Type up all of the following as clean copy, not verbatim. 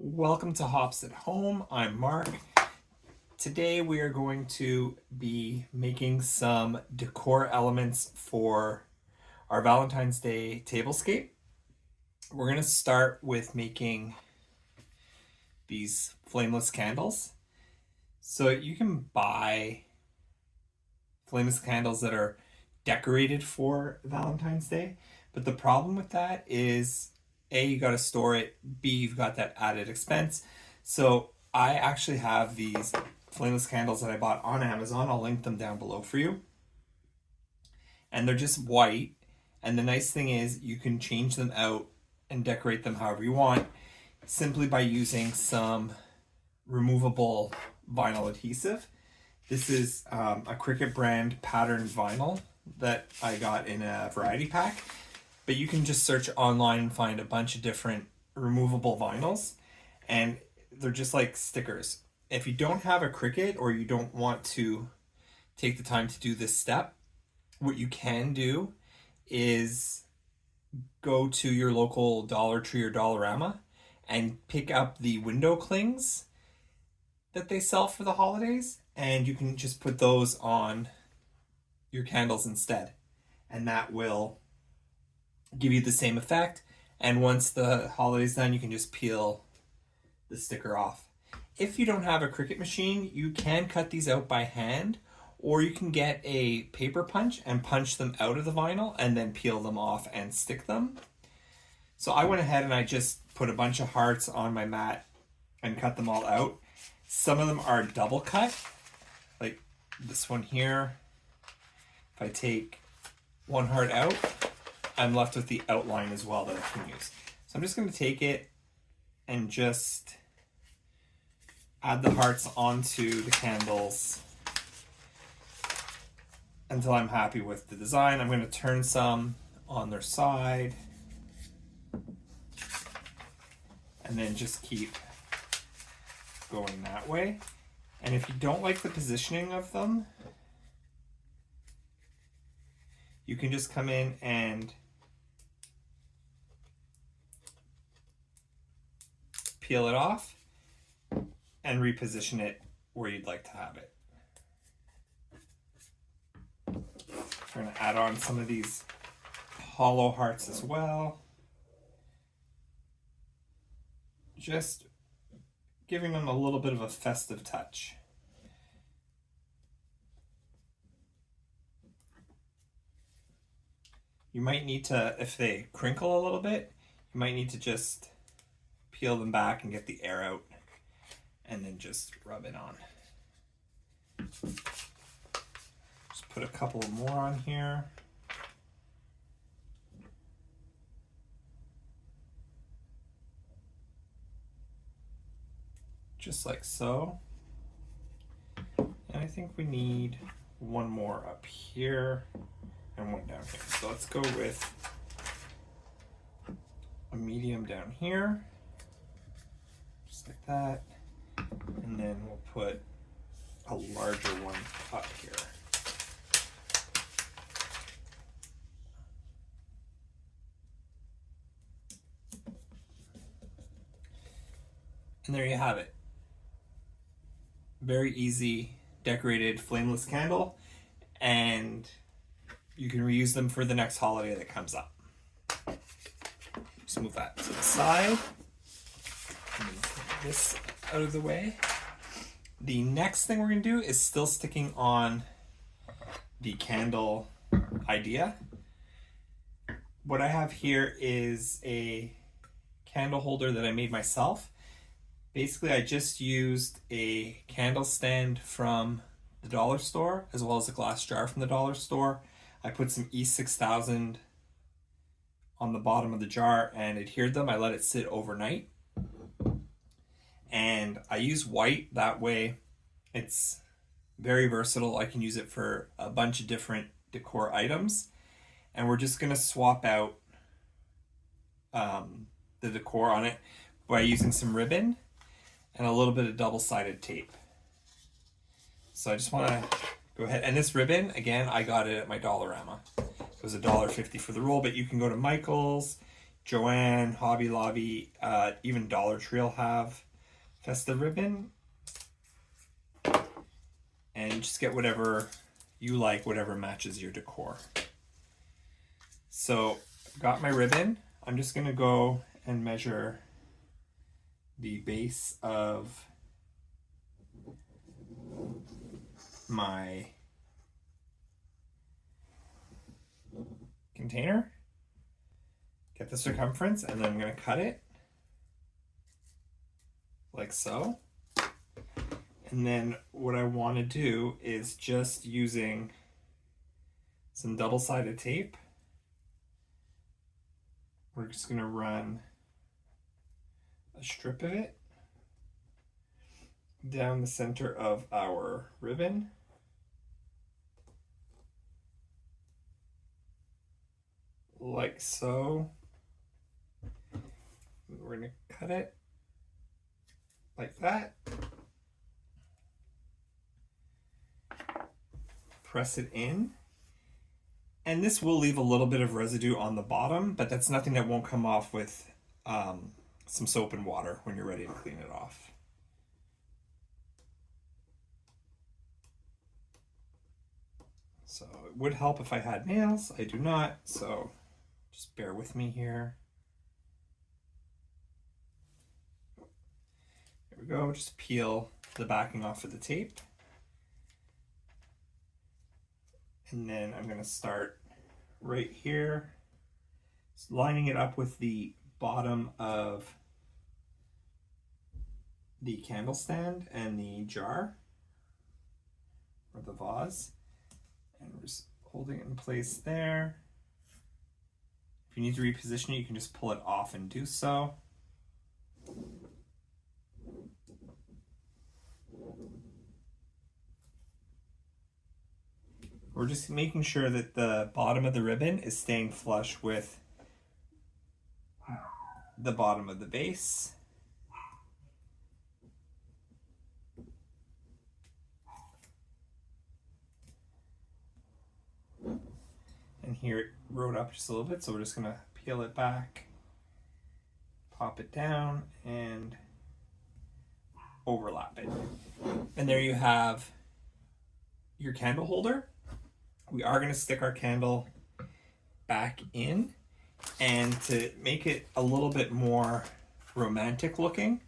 Welcome to Hops at Home. I'm Mark. Today we are going to be making some decor elements for our Valentine's Day tablescape. We're going to start with making these flameless candles. So you can buy flameless candles that are decorated for Valentine's Day, but the problem with that is A, you got to store it, B, you've got that added expense. So I actually have these flameless candles that I bought on Amazon. I'll link them down below for you. And they're just white. And the nice thing is you can change them out and decorate them however you want simply by using some removable vinyl adhesive. This is a Cricut brand patterned vinyl that I got in a variety pack. But you can just search online and find a bunch of different removable vinyls, and they're just like stickers. If you don't have a Cricut or you don't want to take the time to do this step, what you can do is go to your local Dollar Tree or Dollarama and pick up the window clings that they sell for the holidays, and you can just put those on your candles instead, and that will give you the same effect. And once the holiday's done, you can just peel the sticker off. If you don't have a Cricut machine, you can cut these out by hand, or you can get a paper punch and punch them out of the vinyl and then peel them off and stick them. So I went ahead and I just put a bunch of hearts on my mat and cut them all out. Some of them are double cut, like this one here. If I take one heart out, I'm left with the outline as well that I can use. So I'm just going to take it and just add the hearts onto the candles until I'm happy with the design. I'm going to turn some on their side and then just keep going that way. And if you don't like the positioning of them, you can just come in and peel it off and reposition it where you'd like to have it. We're going to add on some of these hollow hearts as well. Just giving them a little bit of a festive touch. You might need to, if they crinkle a little bit, you might need to just peel them back and get the air out and then just rub it on. Just put a couple more on here. Just like so. And I think we need one more up here and one down here. So let's go with a medium down here. Just like that. And then we'll put a larger one up here. And there you have it. Very easy decorated flameless candle, and you can reuse them for the next holiday that comes up. Just move that to the side. Move this out of the way. The next thing we're going to do is still sticking on the candle idea. What I have here is a candle holder that I made myself. Basically, I just used a candle stand from the dollar store as well as a glass jar from the dollar store. I put some E6000 on the bottom of the jar and adhered them. I let it sit overnight. And I use white, that way it's very versatile. I can use it for a bunch of different decor items. And we're just gonna swap out the decor on it by using some ribbon and a little bit of double-sided tape. So I just wanna go ahead, and this ribbon, again, I got it at my Dollarama. It was $1.50 for the roll, but you can go to Michael's, Joanne, Hobby Lobby, even Dollar Tree will have festive ribbon. And just get whatever you like, whatever matches your decor. So, got my ribbon. I'm just going to go and measure the base of my container. Get the circumference, and then I'm going to cut it like so. And then what I want to do is just using some double-sided tape, we're just going to run a strip of it down the center of our ribbon. Like so. We're going to cut it like that. Press it in. And this will leave a little bit of residue on the bottom, but that's nothing that won't come off with some soap and water when you're ready to clean it off. So it would help if I had nails. I do not, so just bear with me here. There we go, just peel the backing off of the tape. And then I'm going to start right here, lining it up with the bottom of the candle stand and the jar or the vase. And we're just holding it in place there. If you need to reposition it, you can just pull it off and do so. We're just making sure that the bottom of the ribbon is staying flush with the bottom of the base. And here it wrote up just a little bit, so we're just going to peel it back, pop it down, and overlap it. And there you have your candle holder. We are going to stick our candle back in, and to make it a little bit more romantic looking,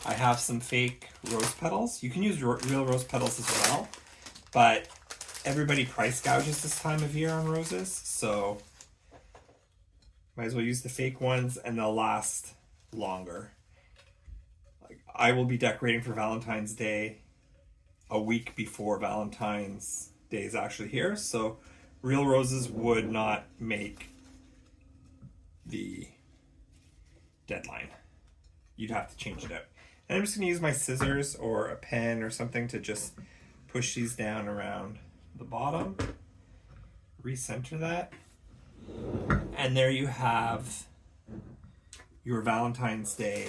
I have some fake rose petals. You can use real rose petals as well, but everybody price gouges this time of year on roses, so might as well use the fake ones, and they'll last longer. Like, I will be decorating for Valentine's Day a week before Valentine's Day is actually here, so real roses would not make the deadline. You'd have to change it out. And I'm just going to use my scissors or a pen or something to just push these down around the bottom, recenter that, and there you have your Valentine's Day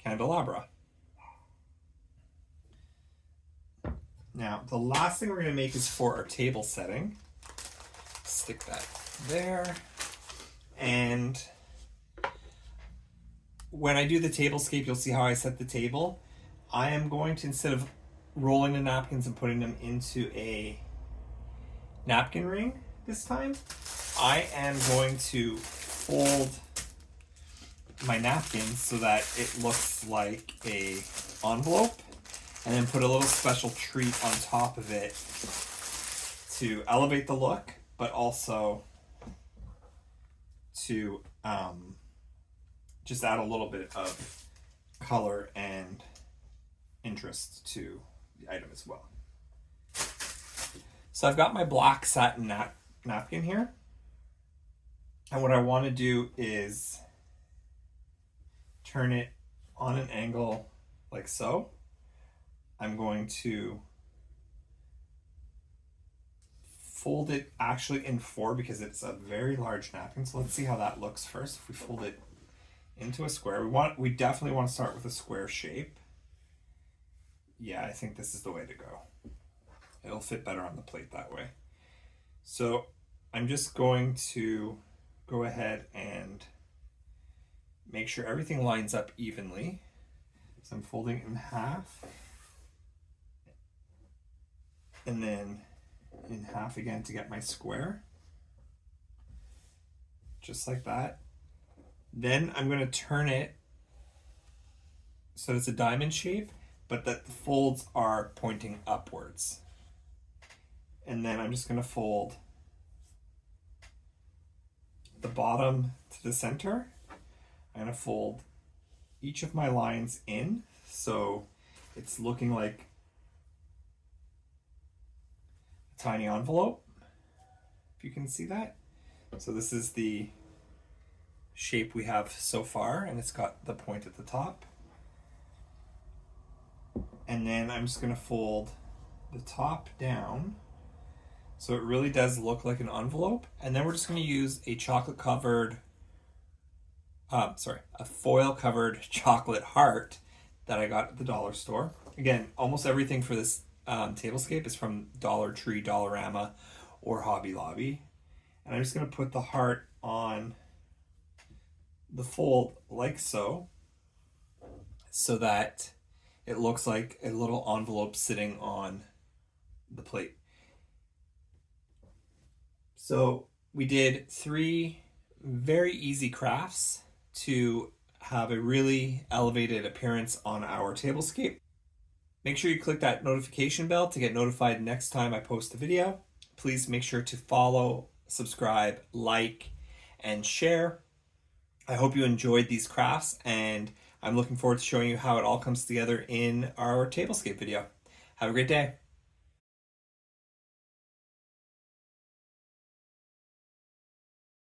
candelabra. Now, the last thing we're going to make is for our table setting. Stick that there. And when I do the tablescape, you'll see how I set the table. I am going to, instead of rolling the napkins and putting them into a napkin ring this time, I am going to fold my napkins so that it looks like a envelope, and then put a little special treat on top of it to elevate the look, but also to just add a little bit of color and interest to the item as well. So I've got my black satin napkin here, and what I want to do is turn it on an angle like so. I'm going to fold it actually in four because it's a very large napkin. So let's see how that looks first. If we fold it into a square, we definitely want to start with a square shape. Yeah, I think this is the way to go. It'll fit better on the plate that way. So I'm just going to go ahead and make sure everything lines up evenly. So I'm folding it in half, and then in half again to get my square. Just like that. Then I'm going to turn it so it's a diamond shape, but that the folds are pointing upwards. And then I'm just going to fold the bottom to the center. I'm going to fold each of my lines in so it's looking like a tiny envelope, if you can see that. So this is the shape we have so far, and it's got the point at the top. And then I'm just going to fold the top down so it really does look like an envelope. And then we're just going to use a a foil covered chocolate heart that I got at the dollar store. Again, almost everything for this tablescape is from Dollar Tree, Dollarama, or Hobby Lobby. And I'm just going to put the heart on the fold like so that it looks like a little envelope sitting on the plate. So we did 3 very easy crafts to have a really elevated appearance on our tablescape. Make sure you click that notification bell to get notified next time I post a video. Please make sure to follow, subscribe, like, and share. I hope you enjoyed these crafts, and I'm looking forward to showing you how it all comes together in our tablescape video. Have a great day.